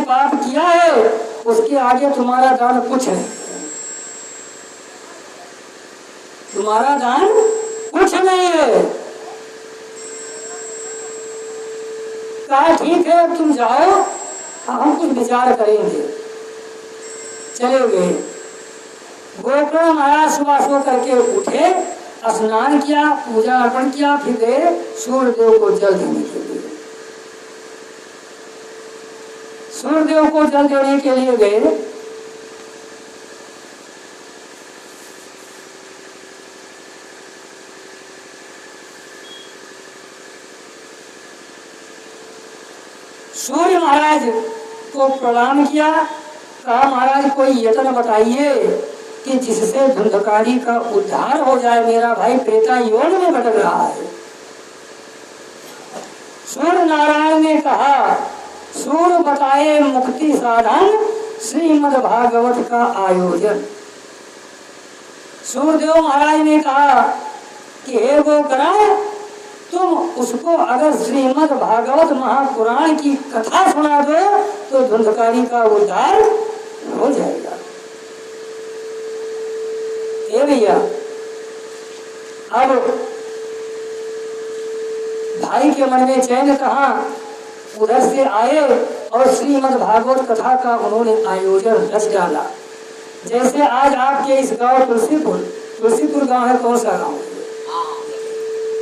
बात किया है उसके आगे तुम्हारा दान कुछ है, तुम्हारा दान कुछ नहीं है। कहा ठीक है तुम जाओ, हम कुछ विचार करेंगे। चले गए। गोकर्ण महाराज सुबह सो करके उठे, स्नान किया, पूजा अर्पण किया, फिर गए सूर्यदेव को जल देने के लिए। सूर्यदेव को जल देने के लिए गए। सूर्य महाराज को प्रणाम किया। कहा महाराज कोई यत्न बताइए कि जिससे धुंधकारी का उद्धार हो जाए, मेरा भाई प्रेता योनि में भटक रहा है। सूर्य नारायण ने कहा सूर्य बताए मुक्ति साधन श्रीमद् भागवत का आयोजन। सूर्यदेव महाराज ने कहा कि हे गोकर्ण, तुम उसको अगर श्रीमद् भागवत महापुराण की कथा सुना दो तो धुंधकारी का उद्धार हो जाएगा। ए भैया, अब भाई के मन में चैन कहाँ, उधर से आए और श्रीमद् भागवत कथा का उन्होंने आयोजन रच डाला। जैसे आज आपके इस गांव तुलसीपुर गांव है, कौन सा गांव है,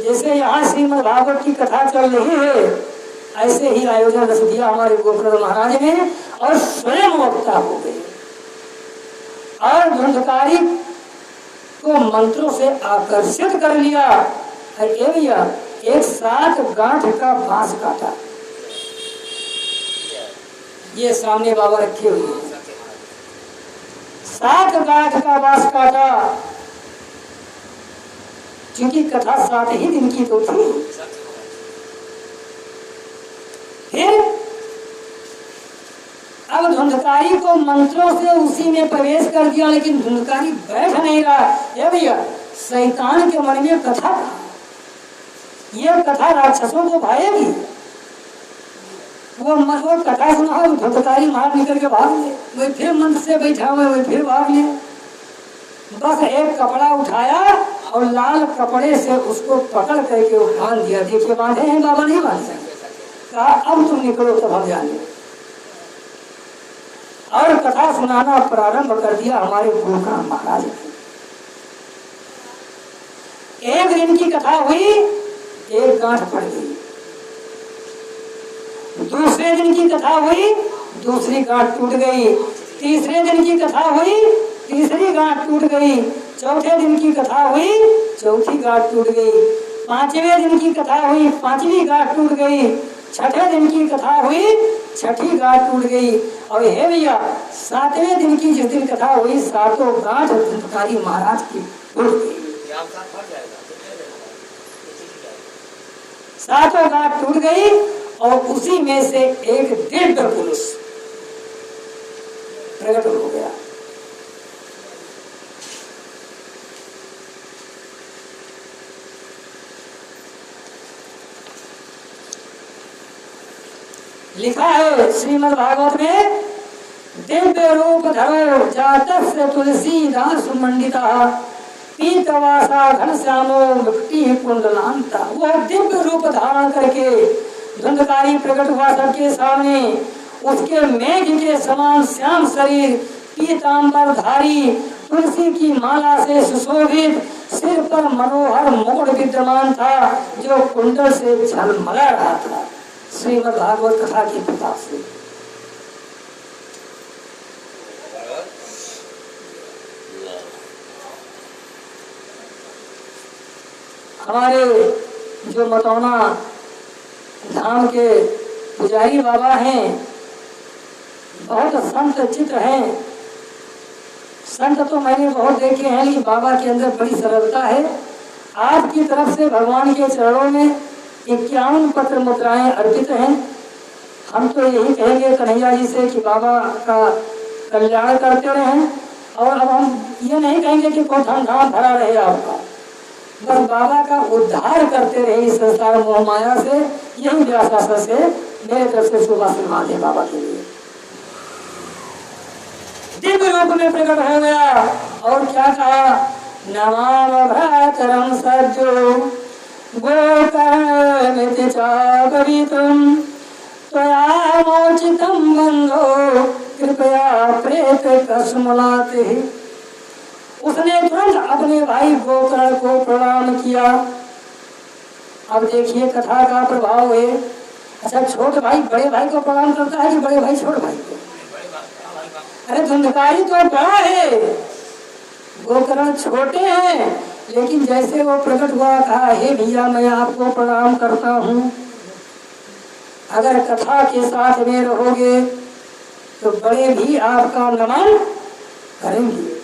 जैसे यहाँ श्रीमद् भागवत की कथा चल रही है, ऐसे ही आयोजन रच दिया हमारे गोकर्ण महाराज ने और स्वयं वक्ता हो गए और धुंधकारी को मंत्रों से आकर्षित कर लिया। एक 7 गांठ का बांस काटा, ये सामने बाबा रखे हुए हैं, 7 गांठ का बांस काटा, क्योंकि कथा 7 ही दिन की तो थी। फिर अब धुंधकारी को मंत्रों से उसी में प्रवेश कर दिया, लेकिन धुंधकारी बैठ नहीं रहा। ये भैया, शैतान के मन में कथा, ये कथा राक्षसों को भाएगी। वो कथा सुना, धुंधकारी मार निकल के भाग ले, वही फिर मंत्र से बैठा हुआ, वही फिर भाग ले। बस एक कपड़ा उठाया और लाल कपड़े से उसको पकड़ करके बांध दिया। देखिए बांधे हैं बाबा, नहीं बांध सकते। कहा अब तुम निकलो तब हम जाने, और कथा सुनाना प्रारंभ कर दिया हमारे गोकर्ण महाराज ने। एक दिन की कथा हुई, एक गांठ पड़ गई। दूसरे दिन की कथा हुई, दूसरी गांठ टूट गई। तीसरे दिन की कथा हुई, तीसरी गांठ टूट गई। चौथे दिन की कथा हुई, चौथी गांठ टूट गई। 5वें दिन की कथा हुई, 5वीं गांठ टूट गई। 6ठे दिन की कथा हुई, 6ठी गांठ टूट गई। और हे भैया, 7वें दिन की जिस दिन कथा हुई, 7 गांठ धुंधकारी महाराज की टूट गई। 7 गांठ टूट गई और उसी में से एक दिव्य पुरुष प्रकट हो गया। लिखा है श्रीमद् भागवत में, दिव्य रूप धरो जातस्य तुलसीदास मंडिता पीतवासा घनश्यामो मुक्ति कुंडलांता। वह दिव्य रूप धारण करके धुंधकारी प्रकट हुआ सबके सामने। उसके मेघ के समान श्याम शरीर, पीतांबर धारी, तुलसी की माला से सुशोभित, सिर पर मनोहर मुकुट विद्यमान था जो कुंडल से झलमला रहा था श्रीमद् भागवत कथा की प्रताप से। हमारे जो मतौना धाम के पुजारी बाबा हैं, बहुत संत चित्र हैं। संत तो मैंने बहुत देखे हैं, लेकिन बाबा के अंदर बड़ी सरलता है। आपकी तरफ से भगवान के चरणों में 51 पत्र मुद्राएं अर्पित हैं। हम तो यही कहेंगे कन्हैया जी से कि बाबा का कल्याण करते रहें, और अब हम ये नहीं कहेंगे कि कोई धन धाम भरा रहे आपका, बस बाबा का उद्धार करते रहे इस संसार मोह माया से। यही व्यास से मेरे तरफ से शुभ आशीर्वाद है बाबा के लिए। दिव्य रूप में प्रकट हो गया और क्या कहा, नमाम भ्रातरम सज्जो गोकर्णमिति चाकरितुम त्वया मोचितं बंधो कृपया प्रेत कस्मलाते। उसने तुरंत अपने भाई गोकर्ण को प्रणाम किया। अब देखिए कथा का प्रभाव है। अच्छा, छोटे भाई बड़े भाई को प्रणाम करता है कि बड़े भाई छोटे भाई को? अरे धुंधकारी तो बड़ा है, गोकर्ण छोटे हैं, लेकिन जैसे वो प्रकट हुआ कहा, हे भैया मैं आपको प्रणाम करता हूँ, अगर कथा के साथ में रहोगे तो बड़े भी आपका नमन करेंगे।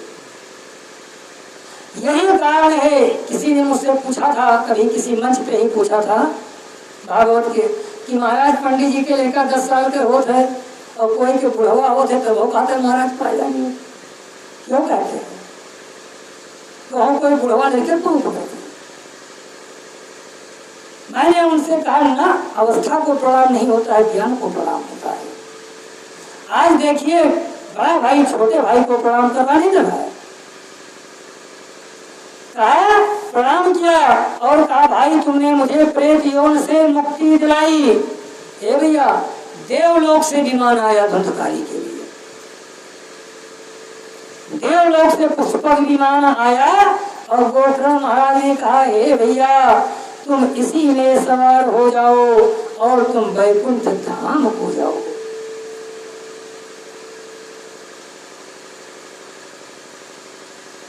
यही कारण है, किसी ने मुझसे पूछा था, कभी किसी मंच पे ही पूछा था भागवत के, कि महाराज पंडित जी के लेकर 10 साल के होते हैं और कोई के बुढ़वा होते तो वो कहते महाराज फायदा नहीं। क्यों कहते हैं? तो हम कोई बुढ़वा लेकर क्यों पकड़ते? मैंने उनसे कहा ना, अवस्था को प्रणाम नहीं होता है, ज्ञान को प्रणाम होता है। आज देखिए बड़ा भाई छोटे भाई को प्रणाम करना नहीं लगा है, कहा प्रणाम किया और कहा भाई तुमने मुझे प्रेत यौन से मुक्ति दिलाई। हे भैया, देवलोक से विमान आया धुंधकारी के लिए, देवलोक से पुष्पक विमान आया और गोकर्ण महाराज ने कहा, हे भैया तुम इसी में सवार हो जाओ और तुम वैकुंठ धाम हो जाओ।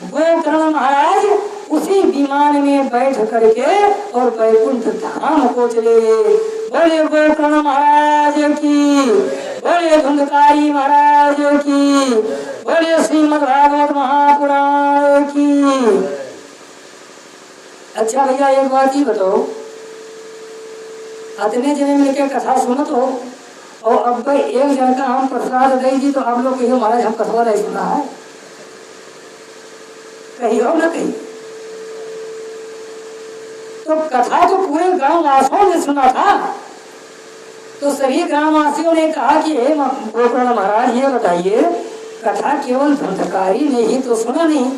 गोकर्ण महाराज उसी विमान में बैठ करके और वैकुंठ धाम को चले गए। बोले गोकर्ण महाराज की, बोले धुंधकारी महाराज की, बोले श्रीमद् भागवत महापुराण की। अच्छा भैया एक बात ही बताओ, इतने जने मिलकर कथा सुनत हो और अब भाई एक जन का हम प्रसाद देगी तो आप लोग कहिए महाराज हम कथवा नहीं सुना है, कही हो ना कही। तो कथा तो पूरे गांव वासियों ने सुना था, तो सभी ग्रामवासियों ने कहा कि हे गोकर्ण महाराज ये बताइए, कथा केवल धुंधकारी ने ही तो सुना नहीं,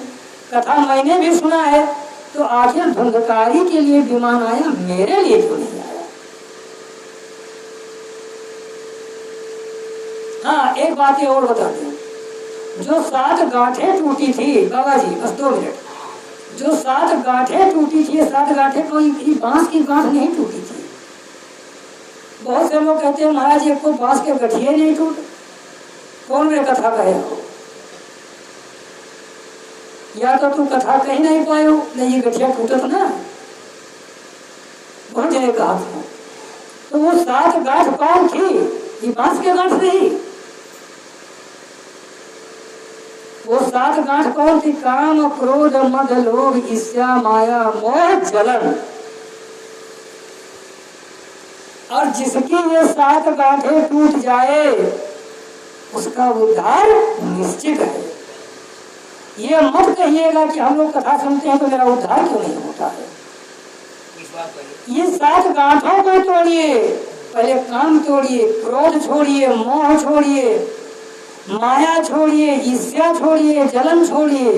कथा मैंने भी सुना है, तो आखिर धुंधकारी के लिए विमान आया, मेरे लिए क्यों नहीं आया? हाँ एक बात ये और बता दें, जो 7 गांठें टूटी थी, बाबा जी बस 2 मिनट, जो 7 गांठें टूटी थी, 7 गांठें कोई बांस की गांठ नहीं टूटी थी। बहुत से लोग कहते हैं महाराज एक को बांस के गठिए नहीं टूट, कौन ने कथा कहे हो? या तो तू कथा कहीं नहीं पाए हो, नहीं ये गठिया टूटत ना, बहुत जने कहा था। तो वो 7 गांठ कौन थी? ये बांस के गांठ नहीं, वो 7 गांठ कौन थी? काम क्रोध मद लोभ ईर्ष्या माया मोह जलन। और जिसकी ये 7 गांठें टूट जाए उसका उद्धार निश्चित है। ये मत कहिएगा कि हम लोग कथा सुनते हैं तो मेरा उद्धार क्यों नहीं होता है। ये 7 गांठों को तोड़िए, पहले काम तोड़िए, क्रोध छोड़िए, मोह छोड़िए, माया छोड़िए, ईर्ष्या छोड़िए, जलन छोड़िए,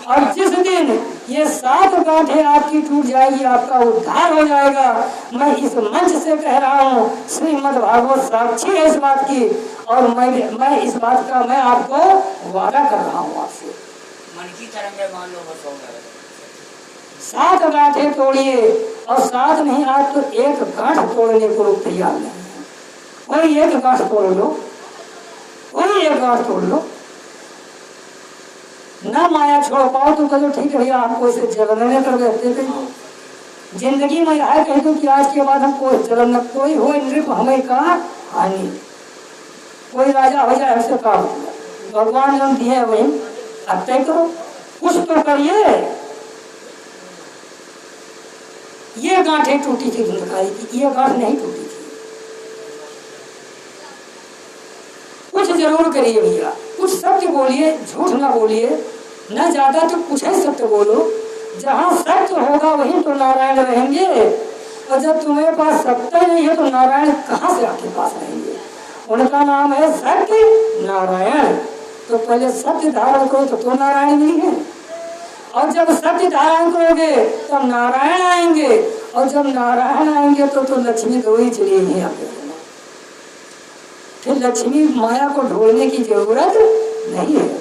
और जिस दिन ये 7 गांठें आपकी टूट जाएगी आपका उद्धार हो जाएगा। मैं इस मंच से कह रहा हूँ, श्रीमद् भागवत साक्षी है इस बात की, और मैं इस बात का मैं आपको वादा कर रहा हूँ आपसे। मन की तरंगे मान लो बस हो गया। 7 गांठें तोड़िए, और 7 नहीं आज तो 1 गांठ तोड़ने को लोग तैयार नहीं है। कोई 1 गांठ तोड़ लो, कोई 1 गांठ तोड़ लो, ना माया छोड़ पाओ तो कहो ठीक है भैया हमको इसे जलन कर देते। जिंदगी में आए कह दो कि आज के बाद हमको जलन न कोई हो, नृप हमें का हानि, कोई राजा हो जाए हमसे काम, भगवान ने दिए वही अब तय करो, कुछ तो करिए। ये गांठें टूटी थी धुंधकारी की, ये गांठ नहीं टूटी थी। कुछ जरूर करिए भैया, कुछ सत्य बोलिए, झूठ ना बोलिए, न ज्यादा तो कुछ ही सत्य बोलो। जहाँ सत्य होगा वहीं तो नारायण रहेंगे, और जब तुम्हारे पास सत्य नहीं है तो नारायण कहाँ से आपके पास रहेंगे। उनका नाम है सत्य नारायण। तो पहले सत्य धारण करो तो नारायण मिलेंगे, और जब सत्य धारण करोगे तब नारायण आएंगे, और जब नारायण आएंगे तो लक्ष्मी तो ही चलेगी आपके। फिर लक्ष्मी माया को ढूंढने की जरूरत नहीं है,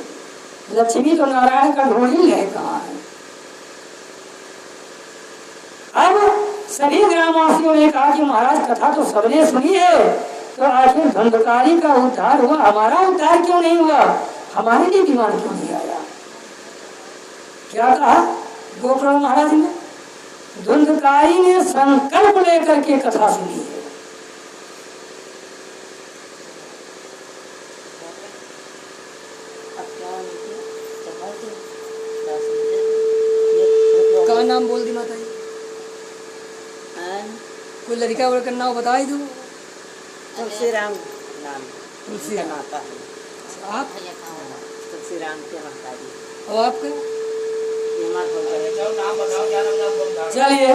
लक्ष्मी तो नारायण का ढूंढ ही है कहाँ है। अब सभी ग्रामवासियों ने कहा कि महाराज कथा तो सबने सुनी है, तो आखिर धंधकारी का उद्धार हुआ, हमारा उद्धार क्यों नहीं हुआ, हमारे लिए विमान क्यों नहीं आया। क्या कहा गोकर्ण महाराज ने, धुंधकारी ने संकल्प लेकर के कथा सुनी है। का नाम बोल दी माता जी, कोई लड़का वड़का नाम बता ही दो। तुलसी राम नाम, तुलसी का नाता है। आप तुलसी राम के माता जी। और आपके चलिए,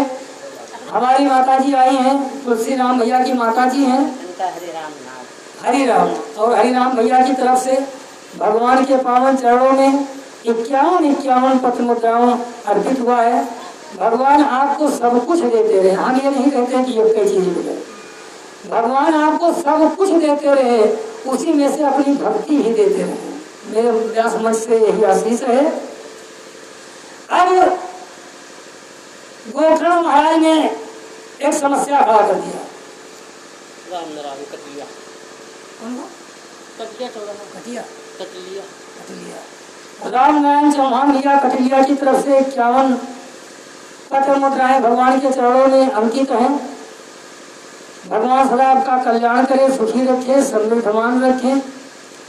हमारी माता जी आई हैं, तुलसी राम भैया की माता जी हैं, इनका हरिराम नाम। हरिराम। और हरिराम भैया की तरफ से भगवान के पावन चरणों में 51 पत्र मुद्राओं अर्पित हुआ है। भगवान आपको सब कुछ देते रहे, हम ये नहीं कहते कि ये कई चीज मिले, भगवान आपको सब कुछ देते रहे, उसी में से अपनी भक्ति ही देते रहे। मेरे व्यास मंच से यही आशीष है। अब गोकर्ण महाराज ने एक समस्या खड़ा कर दिया। कटलिया राम नारायण चौहान भैया कटलिया की तरफ से 51 पत्र मुद्राएं भगवान के चरणों में अंकित हैं। भगवान सदा आपका कल्याण करे, सुखी रखे, समृद्धमान रखे,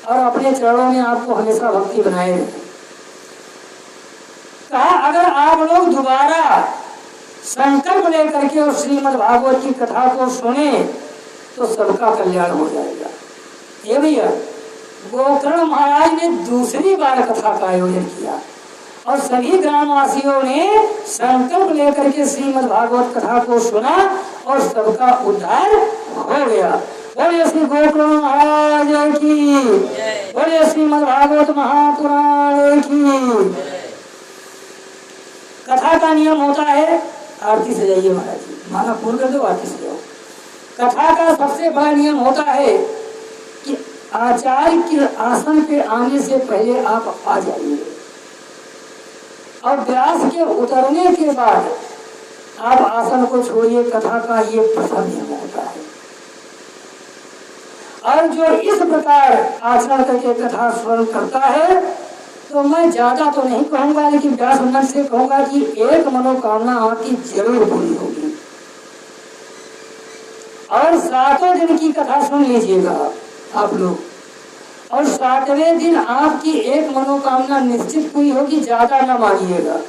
और अपने चरणों में आपको हमेशा भक्ति बनाए रखे। कहा अगर आप लोग दोबारा संकल्प लेकर के उस श्रीमद् भागवत की कथा को सुने तो सबका कल्याण हो जाएगा। ये भैया गोकर्ण महाराज ने दूसरी बार कथा का आयोजन किया और सभी ग्रामवासियों ने संकल्प लेकर के श्रीमद् भागवत कथा को सुना और सबका उद्धार हो गया। बोले श्री गोकर्ण महाराज की, बोले श्रीमद् भागवत महापुराण की। कथा का नियम होता है, आरती से जाइए महाराज जी, माला पूर्ण कर दो, आरती से जाओ। कथा का सबसे बड़ा नियम होता है कि आचार्य के आसन पे आने से पहले आप आ जाइए, और व्यास के उतरने के बाद आप आसन को छोड़िए। कथा का ये प्रथम नियम होता है। और जो इस प्रकार आचरण करके कथा स्मरण करता है, तो मैं ज्यादा तो नहीं कहूंगा, लेकिन व्यास मन से कहूंगा कि एक मनोकामना आपकी जरूर पूरी होगी। और 7 दिन की कथा सुन लीजिएगा आप लोग, और 7वें दिन आपकी एक मनोकामना निश्चित पूरी होगी। ज्यादा ना मांगिएगा,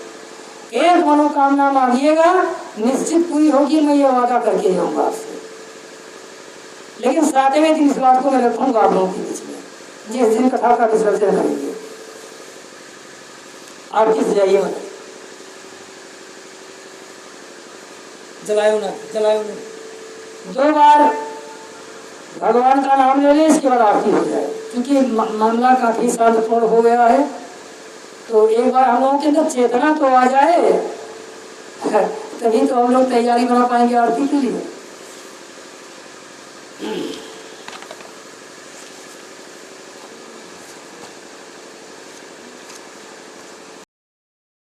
एक मनोकामना मांगिएगा, निश्चित पूरी होगी। मैं ये वादा करके जाऊंगा आपसे। लेकिन 7वें दिन इस बात को मैं रखूंगा आप लोगों के बीच में, जिस दिन कथा का विसर्जन करेंगे। आप किस जाइए, मतलब जलायो ना, जलायो ना। 2 बार भगवान का नाम ले ले, इसके बाद आरती हो जाए, क्योंकि मामला काफी शांतिपूर्ण हो गया है। तो एक बार हम लोगों के अंदर चेतना तो आ जाए, तभी तो हम लोग तैयारी बना पाएंगे आरती के लिए।